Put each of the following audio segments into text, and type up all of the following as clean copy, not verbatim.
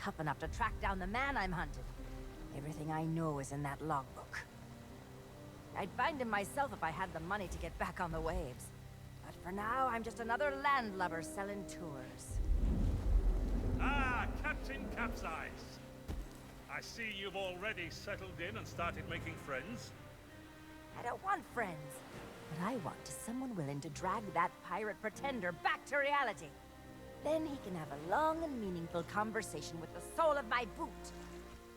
tough enough to track down the man I'm hunting. Everything I know is in that logbook. I'd find him myself if I had the money to get back on the waves. But for now, I'm just another landlubber selling tours. Ah, Captain Capsize. I see you've already settled in and started making friends. I don't want friends. What I want is someone willing to drag that pirate pretender back to reality. Then he can have a long and meaningful conversation with the sole of my boot.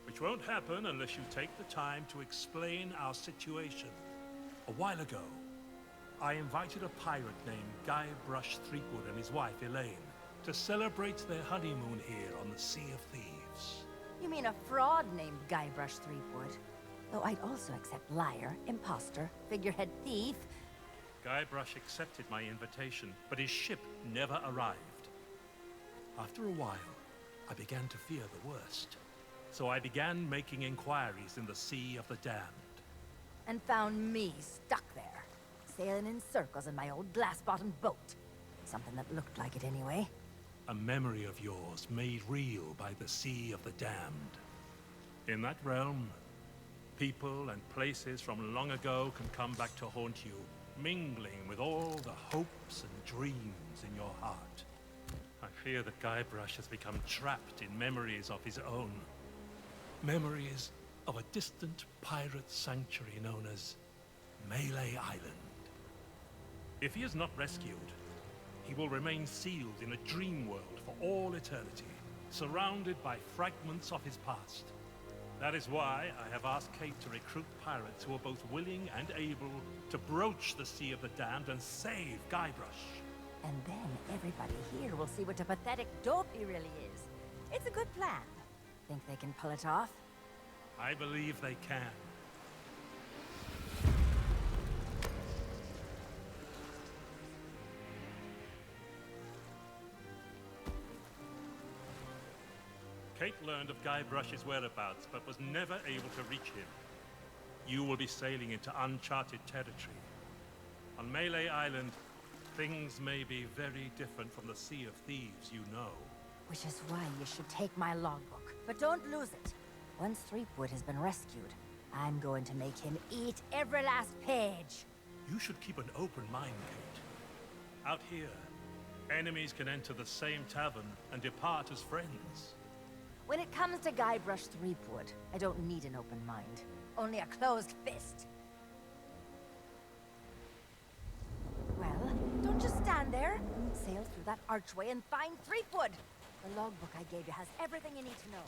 Which won't happen unless you take the time to explain our situation. A while ago, I invited a pirate named Guybrush Threepwood and his wife Elaine to celebrate their honeymoon here on the Sea of Thieves. You mean a fraud named Guybrush Threepwood? Though I'd also accept liar, imposter, figurehead thief. Guybrush accepted my invitation, but his ship never arrived. After a while, I began to fear the worst. So I began making inquiries in the Sea of the Damned. And found me stuck there, sailing in circles in my old glass-bottomed boat. Something that looked like it anyway. A memory of yours made real by the Sea of the Damned. In that realm, people and places from long ago can come back to haunt you, mingling with all the hopes and dreams in your heart. I fear that Guybrush has become trapped in memories of his own. Memories of a distant pirate sanctuary known as Melee Island. If he is not rescued, he will remain sealed in a dream world for all eternity, surrounded by fragments of his past. That is why I have asked Kate to recruit pirates who are both willing and able to broach the Sea of the Damned and save Guybrush. And then everybody here will see what a pathetic dope he really is. It's a good plan. Think they can pull it off? I believe they can. Kate learned of Guybrush's whereabouts, but was never able to reach him. You will be sailing into uncharted territory. On Melee Island, things may be very different from the Sea of Thieves you know. Which is why you should take my logbook. But don't lose it. Once Threepwood has been rescued, I'm going to make him eat every last page. You should keep an open mind, Kate. Out here, enemies can enter the same tavern and depart as friends. When it comes to Guybrush Threepwood, I don't need an open mind. Only a closed fist. Well, don't just stand there. Sail through that archway and find Threepwood. The logbook I gave you has everything you need to know.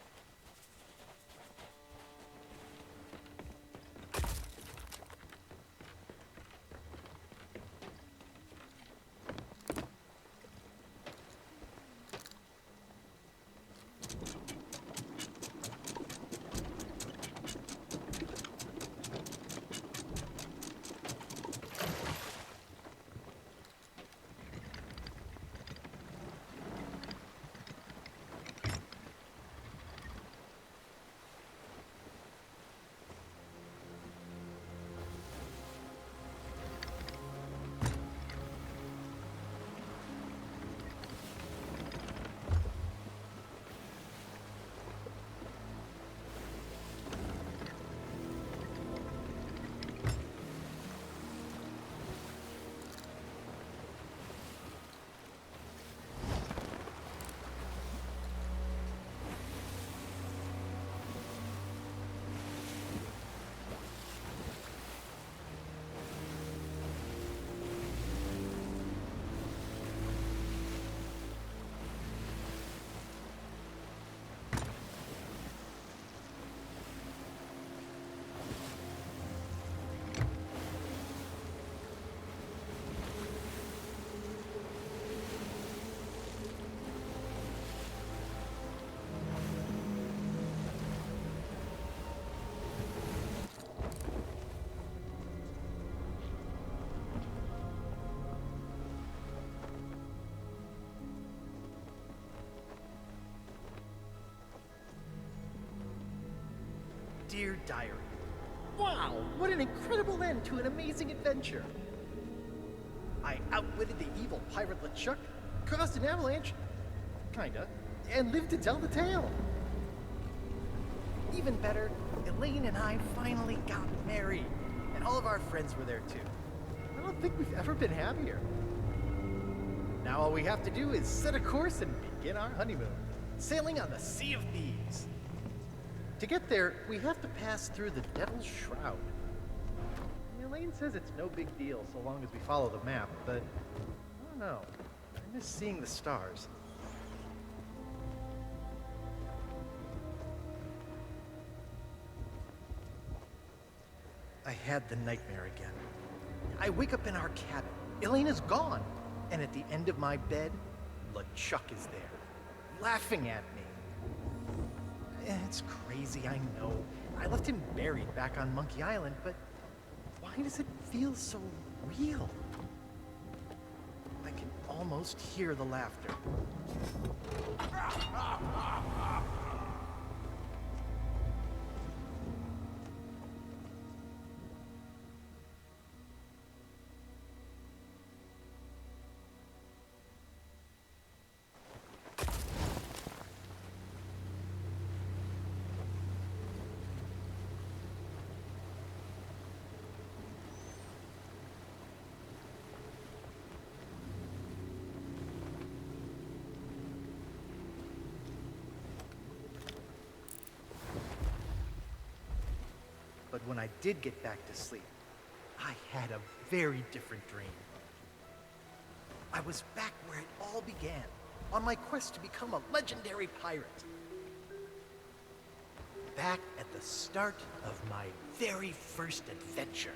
Dear Diary, wow, what an incredible end to an amazing adventure. I outwitted the evil pirate LeChuck, caused an avalanche, kinda, and lived to tell the tale. Even better, Elaine and I finally got married. And all of our friends were there too. I don't think we've ever been happier. Now all we have to do is set a course and begin our honeymoon, sailing on the Sea of Thieves. To get there, we have to pass through the Devil's Shroud. Elaine says it's no big deal so long as we follow the map, but I don't know. I miss seeing the stars. I had the nightmare again. I wake up in our cabin. Elaine is gone. And at the end of my bed, LeChuck is there, laughing at me. It's crazy, I know. I left him buried back on Monkey Island, but why does it feel so real? I can almost hear the laughter. But when I did get back to sleep, I had a very different dream. I was back where it all began, on my quest to become a legendary pirate. Back at the start of my very first adventure.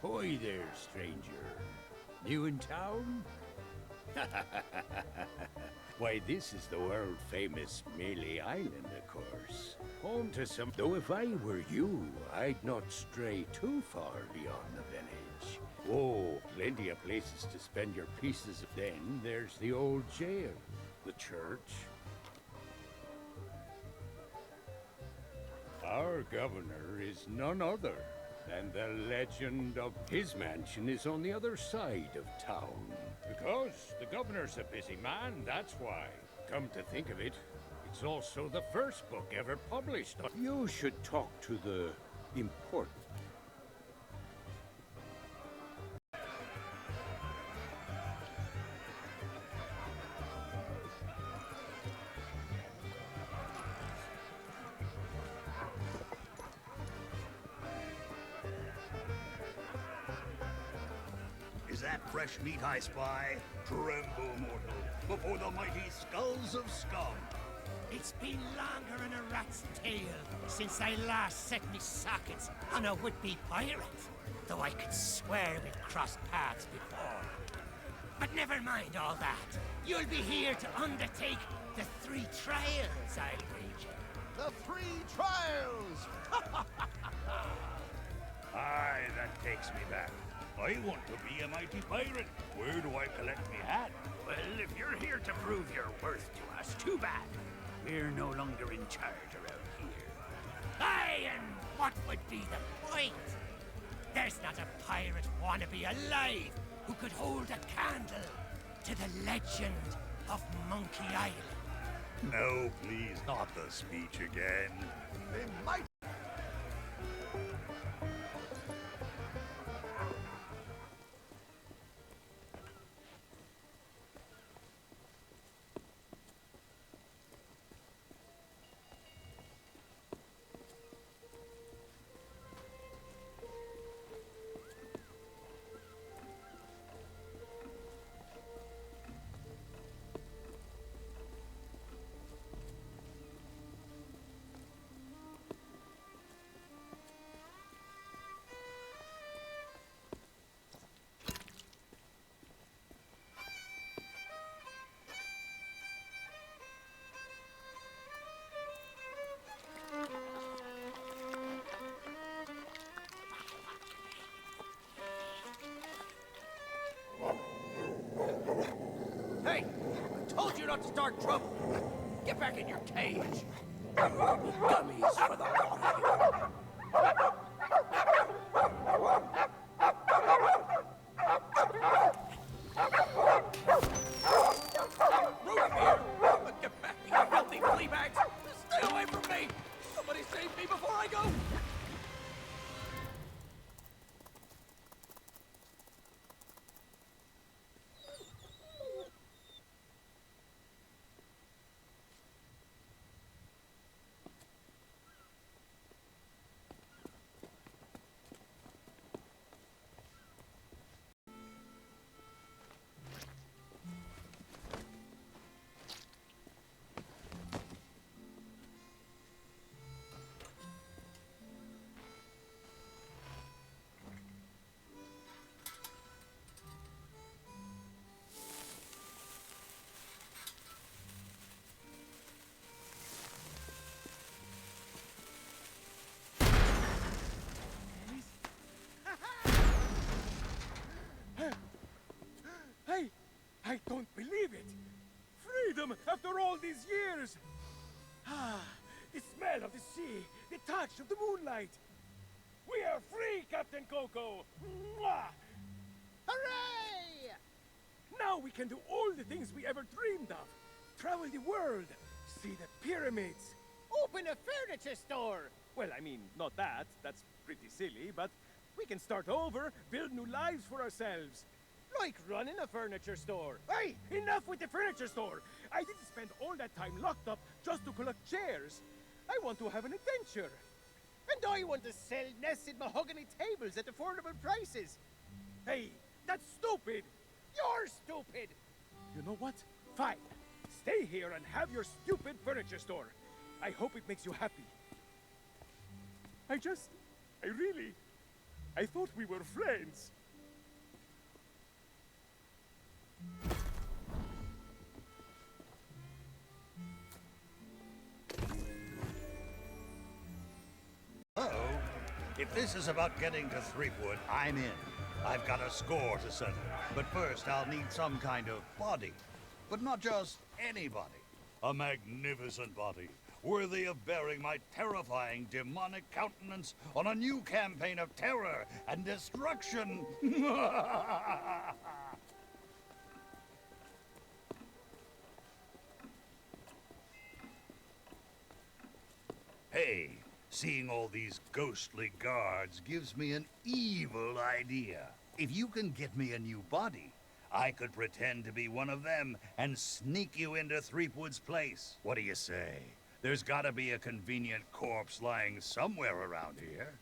Ahoy there, stranger. New in town? Why, this is the world-famous Monkey Island, of course. Home to some... Though if I were you, I'd not stray too far beyond the village. Oh, plenty of places to spend your pieces. Then there's the old jail, the church. Our governor is none other than the legend of... His mansion is on the other side of town. Because the governor's a busy man, that's why. Come to think of it, it's also the first book ever published. You should talk to the important... that fresh meat I spy? Tremble, mortal, before the mighty skulls of scum. It's been longer than a rat's tail since I last set me sockets on a would-be pirate, though I could swear we've crossed paths before. But never mind all that. You'll be here to undertake the 3 trials, I'll wager. The 3 trials! Aye, that takes me back. I want to be a mighty pirate. Where do I collect me hat? Well, if you're here to prove your worth to us, too bad. We're no longer in charge around here. Aye, and what would be the point? There's not a pirate wannabe alive who could hold a candle to the legend of Monkey Island. No, please, not the speech again. They might. Hey! I told you not to start trouble! Get back in your cage! Gummies for the lot of you! Rudy here! Get back, you filthy flea bags! Stay away from me! Somebody save me before I go! I don't believe it! Freedom after all these years! Ah, the smell of the sea, the touch of the moonlight! We are free, Captain Coco! Mwah! Hooray! Now we can do all the things we ever dreamed of. Travel the world, see the pyramids. Open a furniture store! Well, I mean, not that. That's pretty silly, but we can start over, build new lives for ourselves. Like running a furniture store. Hey, enough with the furniture store! I didn't spend all that time locked up just to collect chairs. I want to have an adventure. And I want to sell nested mahogany tables at affordable prices. Hey, that's stupid! You're stupid! You know what? Fine. Stay here and have your stupid furniture store. I hope it makes you happy. I thought we were friends. Uh-oh. If this is about getting to Threepwood, I'm in. I've got a score to settle. But first, I'll need some kind of body. But not just anybody. A magnificent body, worthy of bearing my terrifying demonic countenance on a new campaign of terror and destruction. Hey, seeing all these ghostly guards gives me an evil idea. If you can get me a new body, I could pretend to be one of them and sneak you into Threepwood's place. What do you say? There's gotta be a convenient corpse lying somewhere around here.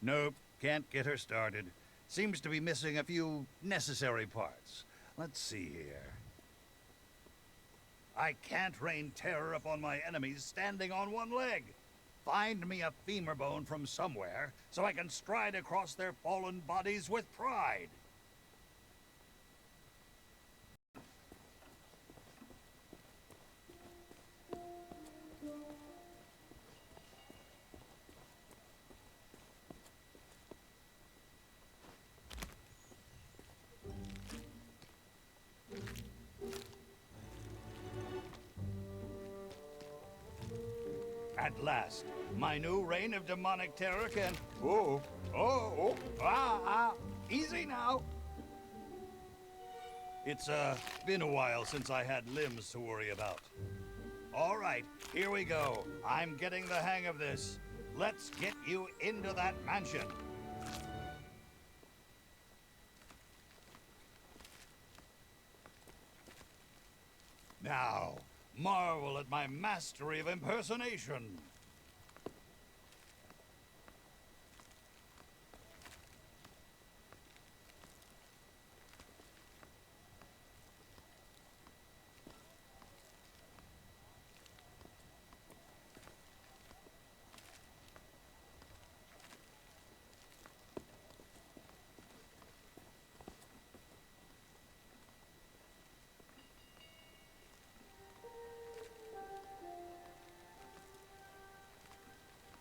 Nope, can't get her started. Seems to be missing a few necessary parts. Let's see here. I can't rain terror upon my enemies standing on one leg. Find me a femur bone from somewhere so I can stride across their fallen bodies with pride. At last, my new reign of demonic terror can... Easy now. It's, been a while since I had limbs to worry about. All right, here we go. I'm getting the hang of this. Let's get you into that mansion. Now, marvel at my mastery of impersonation.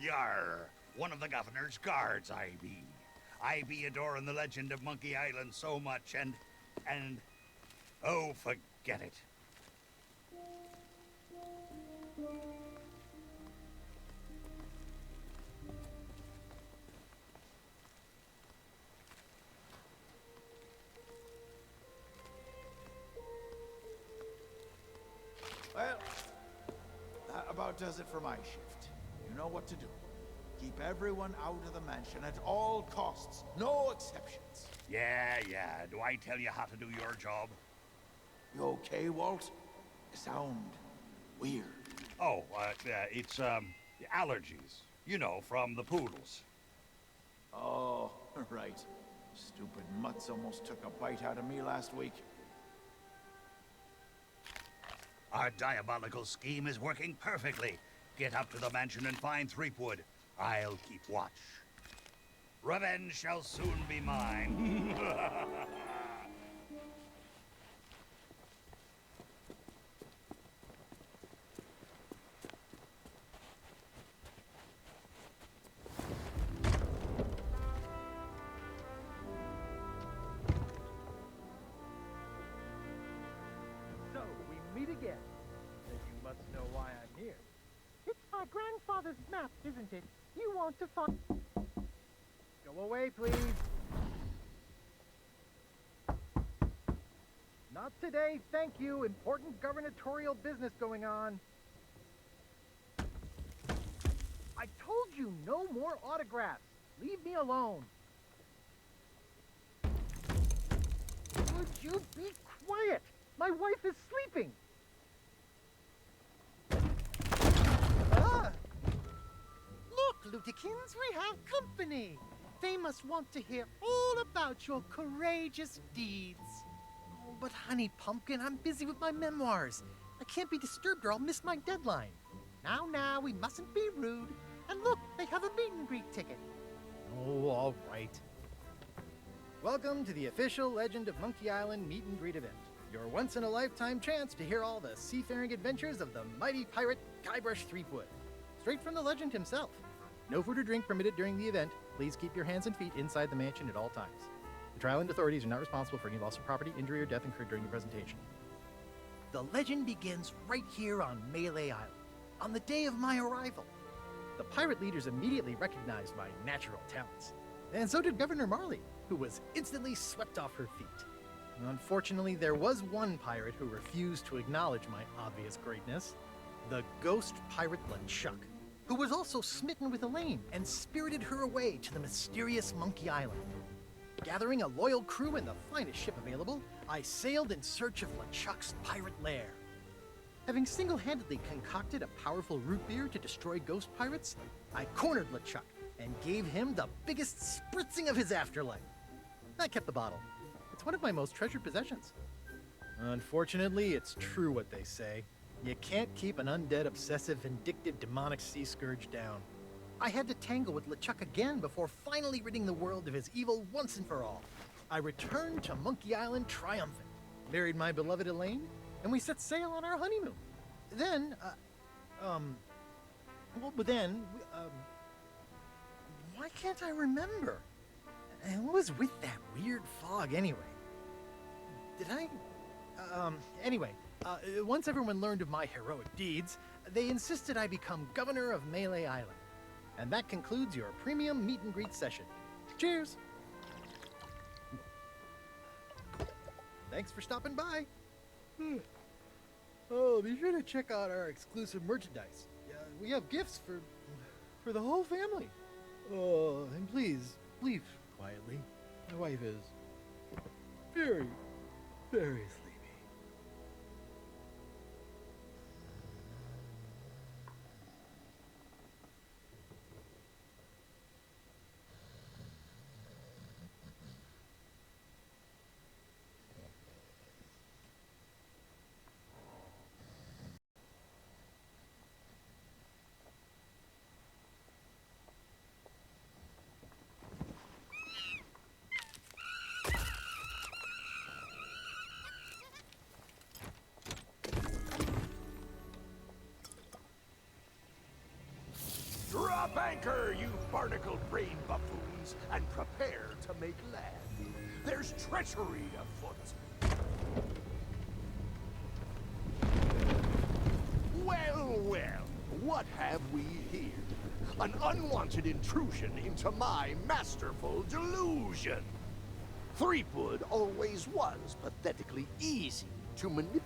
Yarr, one of the governor's guards, I be. I be adoring the legend of Monkey Island so much, and, oh, forget it. Well, that about does it for my shift. You know what to do. Keep everyone out of the mansion at all costs. No exceptions. Yeah. Do I tell you how to do your job? You okay, Walt? You sound weird. Oh, it's, allergies. You know, from the poodles. Oh, right. Stupid mutts almost took a bite out of me last week. Our diabolical scheme is working perfectly. Get up to the mansion and find Threepwood. I'll keep watch. Revenge shall soon be mine. So, we meet again. Then you must know why I'm here. It's my grandfather's map, isn't it? You want to find... Go away, please. Not today, thank you. Important gubernatorial business going on. I told you no more autographs. Leave me alone. Would you be quiet? My wife is sleeping. Look, Lutikins, we have company. They must want to hear all about your courageous deeds. Oh, but honey pumpkin, I'm busy with my memoirs. I can't be disturbed or I'll miss my deadline. Now, we mustn't be rude. And look, they have a meet and greet ticket. Oh, all right. Welcome to the official Legend of Monkey Island meet and greet event. Your once-in-a-lifetime chance to hear all the seafaring adventures of the mighty pirate Guybrush Threepwood. Straight from the legend himself. No food or drink permitted during the event. Please keep your hands and feet inside the mansion at all times. The Trial and authorities are not responsible for any loss of property, injury, or death incurred during the presentation. The legend begins right here on Melee Island, on the day of my arrival. The pirate leaders immediately recognized my natural talents. And so did Governor Marley, who was instantly swept off her feet. Unfortunately, there was one pirate who refused to acknowledge my obvious greatness. The ghost pirate LeChuck, who was also smitten with Elaine and spirited her away to the mysterious Monkey Island. Gathering a loyal crew and the finest ship available, I sailed in search of LeChuck's pirate lair. Having single-handedly concocted a powerful root beer to destroy ghost pirates, I cornered LeChuck and gave him the biggest spritzing of his afterlife. I kept the bottle. It's one of my most treasured possessions. Unfortunately, it's true what they say. You can't keep an undead, obsessive, vindictive, demonic sea scourge down. I had to tangle with LeChuck again before finally ridding the world of his evil once and for all. I returned to Monkey Island triumphant, married my beloved Elaine, and we set sail on our honeymoon. Then, why can't I remember? And what was with that weird fog anyway? Once everyone learned of my heroic deeds, they insisted I become governor of Melee Island. And that concludes your premium meet and greet session. Cheers! Thanks for stopping by. Oh, be sure to check out our exclusive merchandise. We have gifts for the whole family. Oh, and please, leave quietly. My wife is very, very sleepy. Drop anchor, you barnacle-brained buffoons, and prepare to make land. There's treachery afoot. Well, well, what have we here? An unwanted intrusion into my masterful delusion. Threepwood always was pathetically easy to manipulate.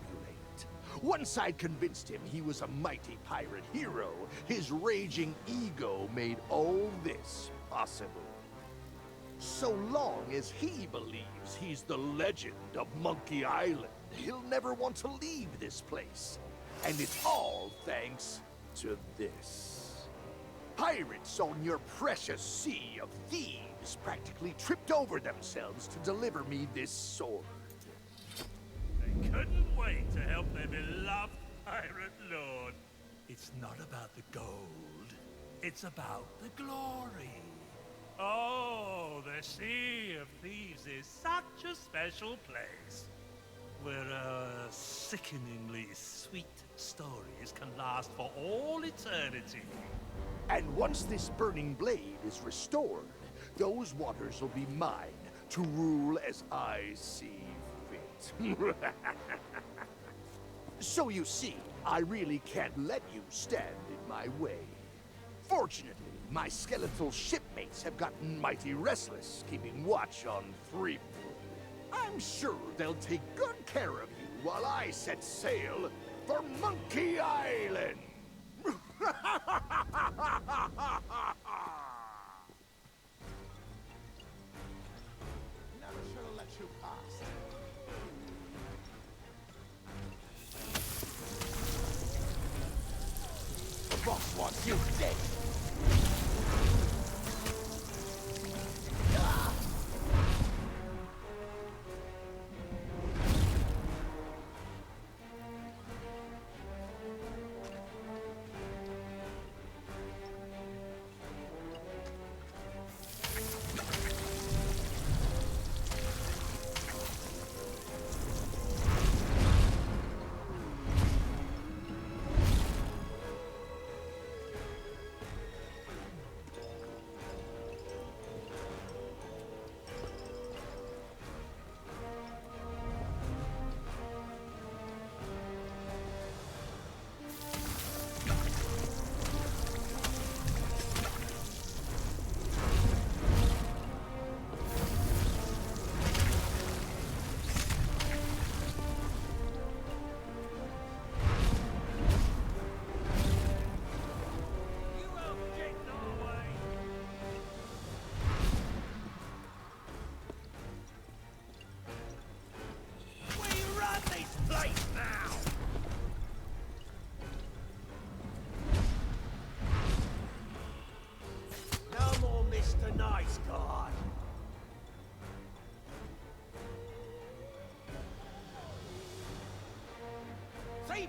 Once I'd convinced him he was a mighty pirate hero, his raging ego made all this possible. So long as he believes he's the legend of Monkey Island, he'll never want to leave this place. And it's all thanks to this. Pirates on your precious sea of thieves practically tripped over themselves to deliver me this sword. They couldn't wait to help their beloved pirate lord. It's not about the gold. It's about the glory. Oh, the Sea of Thieves is such a special place, where sickeningly sweet stories can last for all eternity. And once this burning blade is restored, those waters will be mine to rule as I see fit. So you see, I really can't let you stand in my way. Fortunately, my skeletal shipmates have gotten mighty restless, keeping watch on Threepwood. I'm sure they'll take good care of you while I set sail for Monkey Island. Never should have let you pass. The boss wants you dead.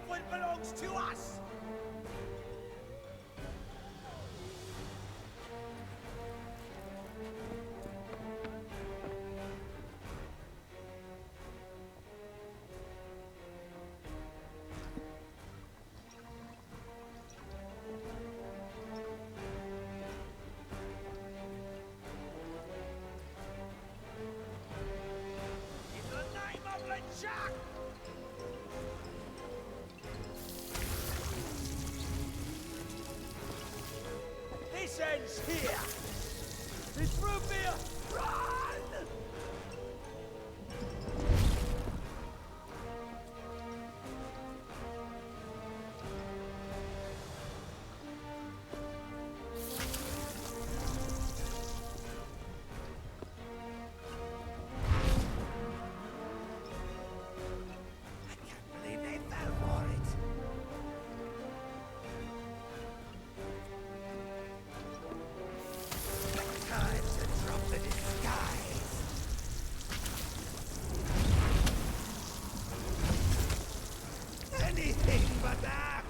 Threepwood belongs to us! In the name of LeChuck! This ends here! It's root beer! Run! I can't believe they fell for it! Time to drop the disguise! Anything but that!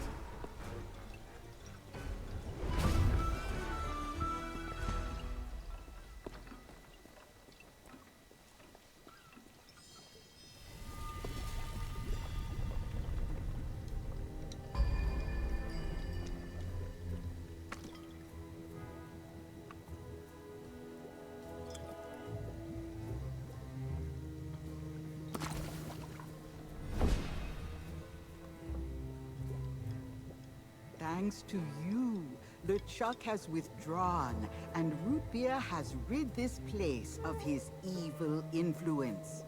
Thanks to you, LeChuck has withdrawn, and Root Beer has rid this place of his evil influence.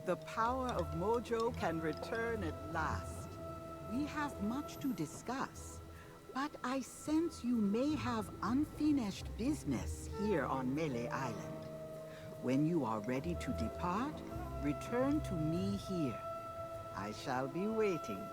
The power of Mojo can return at last. We have much to discuss, but I sense you may have unfinished business here on Melee Island. When you are ready to depart, return to me here. I shall be waiting.